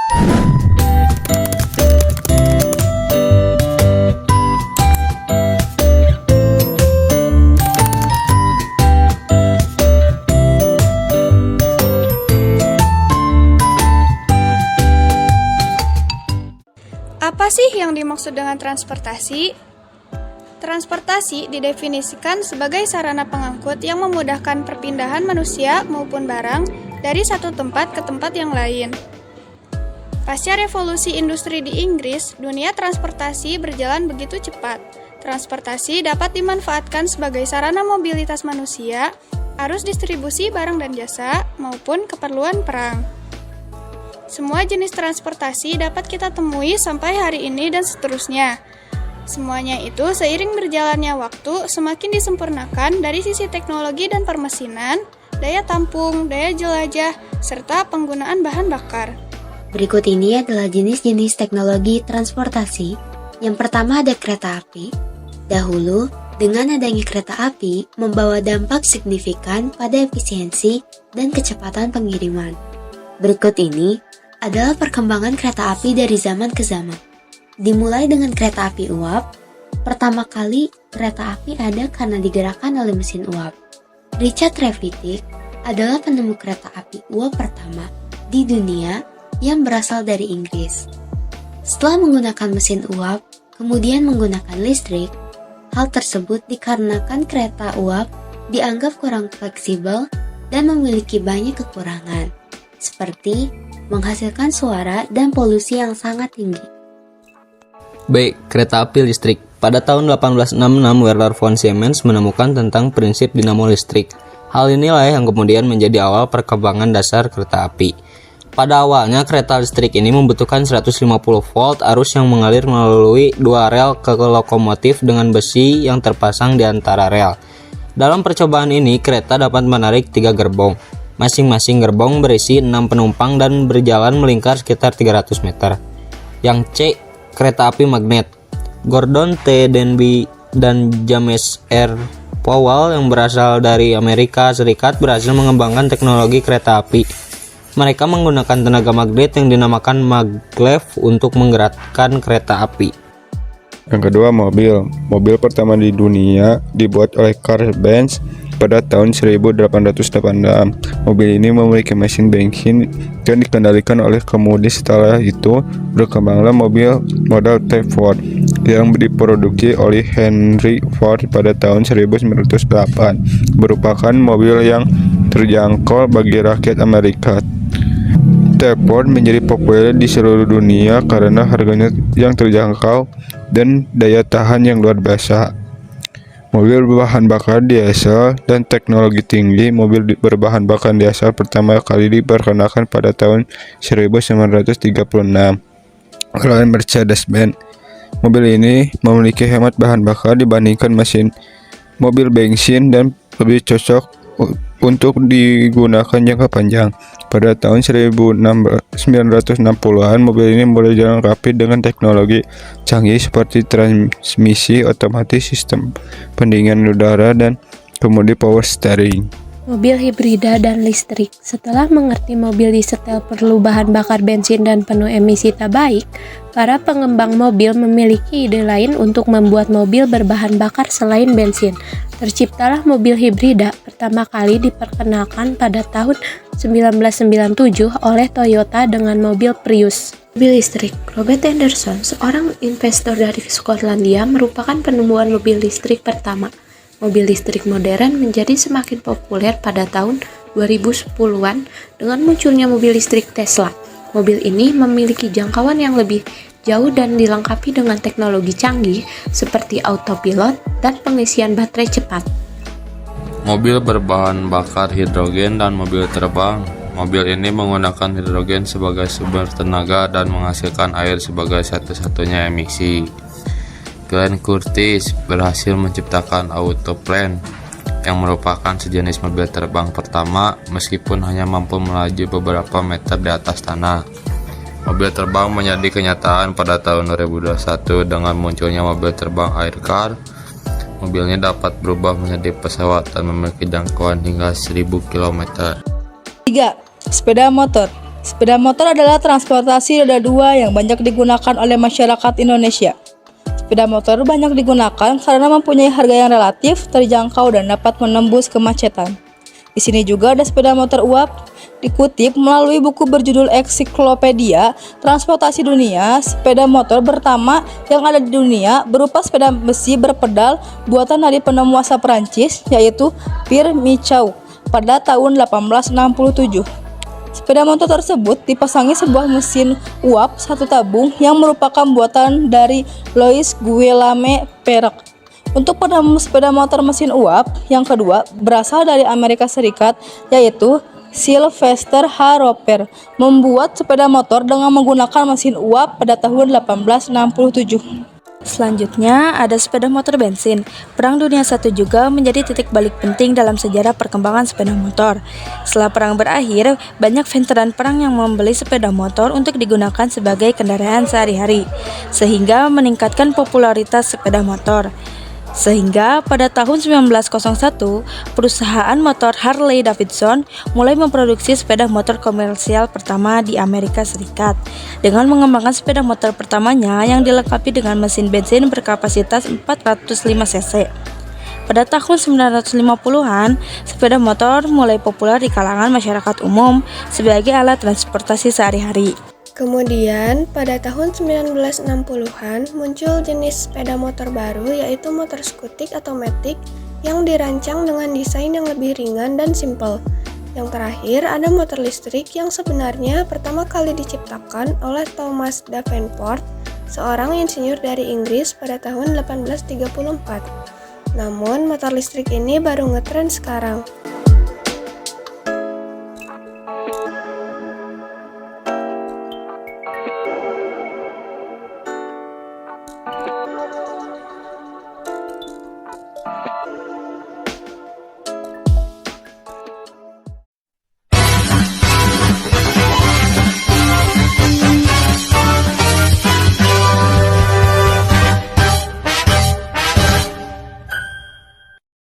Apa sih yang dimaksud dengan transportasi? Transportasi didefinisikan sebagai sarana pengangkut yang memudahkan perpindahan manusia maupun barang dari satu tempat ke tempat yang lain. Pasca revolusi industri di Inggris, dunia transportasi berjalan begitu cepat. Transportasi dapat dimanfaatkan sebagai sarana mobilitas manusia, arus distribusi barang dan jasa, maupun keperluan perang. Semua jenis transportasi dapat kita temui sampai hari ini dan seterusnya. Semuanya itu seiring berjalannya waktu semakin disempurnakan dari sisi teknologi dan permesinan, daya tampung, daya jelajah, serta penggunaan bahan bakar. Berikut ini adalah jenis-jenis teknologi transportasi. Yang pertama ada kereta api. Dahulu, dengan adanya kereta api membawa dampak signifikan pada efisiensi dan kecepatan pengiriman. Berikut ini adalah perkembangan kereta api dari zaman ke zaman. Dimulai dengan kereta api uap. Pertama kali, kereta api ada karena digerakkan oleh mesin uap. Richard Trevithick adalah penemu kereta api uap pertama di dunia yang berasal dari Inggris. Setelah menggunakan mesin uap, kemudian menggunakan listrik, hal tersebut dikarenakan kereta uap dianggap kurang fleksibel dan memiliki banyak kekurangan, seperti menghasilkan suara dan polusi yang sangat tinggi. B. Kereta api listrik. Pada tahun 1866, Werner von Siemens menemukan tentang prinsip dinamo listrik. Hal inilah yang kemudian menjadi awal perkembangan dasar kereta api. Pada awalnya, kereta listrik ini membutuhkan 150 volt arus yang mengalir melalui dua rel ke lokomotif dengan besi yang terpasang di antara rel. Dalam percobaan ini, kereta dapat menarik 3 gerbong. Masing-masing gerbong berisi 6 penumpang dan berjalan melingkar sekitar 300 meter. Yang C. Kereta api magnet. Gordon T. Denby dan James R. Powell yang berasal dari Amerika Serikat berhasil mengembangkan teknologi kereta api. Mereka menggunakan tenaga magnet yang dinamakan maglev untuk menggerakkan kereta api. Yang kedua, mobil. Mobil pertama di dunia dibuat oleh Carl Benz pada tahun 1886. Mobil ini memiliki mesin bensin dan dikendalikan oleh kemudi. Setelah itu, berkembanglah mobil model T Ford yang diproduksi oleh Henry Ford pada tahun 1908, merupakan mobil yang terjangkau bagi rakyat Amerika. T Ford menjadi populer di seluruh dunia karena harganya yang terjangkau dan daya tahan yang luar biasa. Mobil berbahan bakar diesel dan teknologi tinggi. Mobil berbahan bakar diesel pertama kali diperkenalkan pada tahun 1936 oleh Mercedes-Benz. Mobil ini memiliki hemat bahan bakar dibandingkan mesin mobil bensin dan lebih cocok untuk digunakan jangka panjang. Pada tahun 1960-an, mobil ini mulai dilengkapi dengan teknologi canggih seperti transmisi otomatis, sistem pendingin udara, dan kemudi power steering. Mobil hibrida dan listrik. Setelah mengerti mobil disetel perlu bahan bakar bensin dan penuh emisi tak baik, para pengembang mobil memiliki ide lain untuk membuat mobil berbahan bakar selain bensin. Terciptalah mobil hibrida, pertama kali diperkenalkan pada tahun 1997 oleh Toyota dengan mobil Prius. Mobil listrik. Robert Anderson, seorang investor dari Skotlandia, merupakan penemuan mobil listrik pertama. Mobil listrik modern menjadi semakin populer pada tahun 2010-an dengan munculnya mobil listrik Tesla. Mobil ini memiliki jangkauan yang lebih jauh dan dilengkapi dengan teknologi canggih seperti autopilot dan pengisian baterai cepat. Mobil berbahan bakar hidrogen dan mobil terbang. Mobil ini menggunakan hidrogen sebagai sumber tenaga dan menghasilkan air sebagai satu-satunya emisi. Glenn Curtiss berhasil menciptakan autoplane yang merupakan sejenis mobil terbang pertama meskipun hanya mampu melaju beberapa meter di atas tanah. Mobil terbang menjadi kenyataan pada tahun 2021 dengan munculnya mobil terbang Aircar. Mobilnya dapat berubah menjadi pesawat dan memiliki jangkauan hingga 1000 km. 3. Sepeda motor. Sepeda motor adalah transportasi roda 2 yang banyak digunakan oleh masyarakat Indonesia. Sepeda motor banyak digunakan karena mempunyai harga yang relatif, terjangkau, dan dapat menembus kemacetan. Di sini juga ada sepeda motor uap. Dikutip melalui buku berjudul Ensiklopedia Transportasi Dunia, sepeda motor pertama yang ada di dunia berupa sepeda besi berpedal buatan dari penemu asal Perancis, yaitu Pierre Michaux pada tahun 1867. Sepeda motor tersebut dipasangi sebuah mesin uap satu tabung yang merupakan buatan dari Louis Guillaume Perret. Untuk penemu sepeda motor mesin uap yang kedua berasal dari Amerika Serikat, yaitu Sylvester H. Roper, membuat sepeda motor dengan menggunakan mesin uap pada tahun 1867. Selanjutnya ada sepeda motor bensin. Perang Dunia I juga menjadi titik balik penting dalam sejarah perkembangan sepeda motor. Setelah perang berakhir, banyak veteran perang yang membeli sepeda motor untuk digunakan sebagai kendaraan sehari-hari, sehingga meningkatkan popularitas sepeda motor. Sehingga pada tahun 1901, perusahaan motor Harley Davidson mulai memproduksi sepeda motor komersial pertama di Amerika Serikat dengan mengembangkan sepeda motor pertamanya yang dilengkapi dengan mesin bensin berkapasitas 405 cc. Pada tahun 1950-an, sepeda motor mulai populer di kalangan masyarakat umum sebagai alat transportasi sehari-hari. Kemudian, pada tahun 1960-an muncul jenis sepeda motor baru yaitu motor skutik atau matic yang dirancang dengan desain yang lebih ringan dan simpel. Yang terakhir ada motor listrik yang sebenarnya pertama kali diciptakan oleh Thomas Davenport, seorang insinyur dari Inggris pada tahun 1834. Namun motor listrik ini baru ngetren sekarang.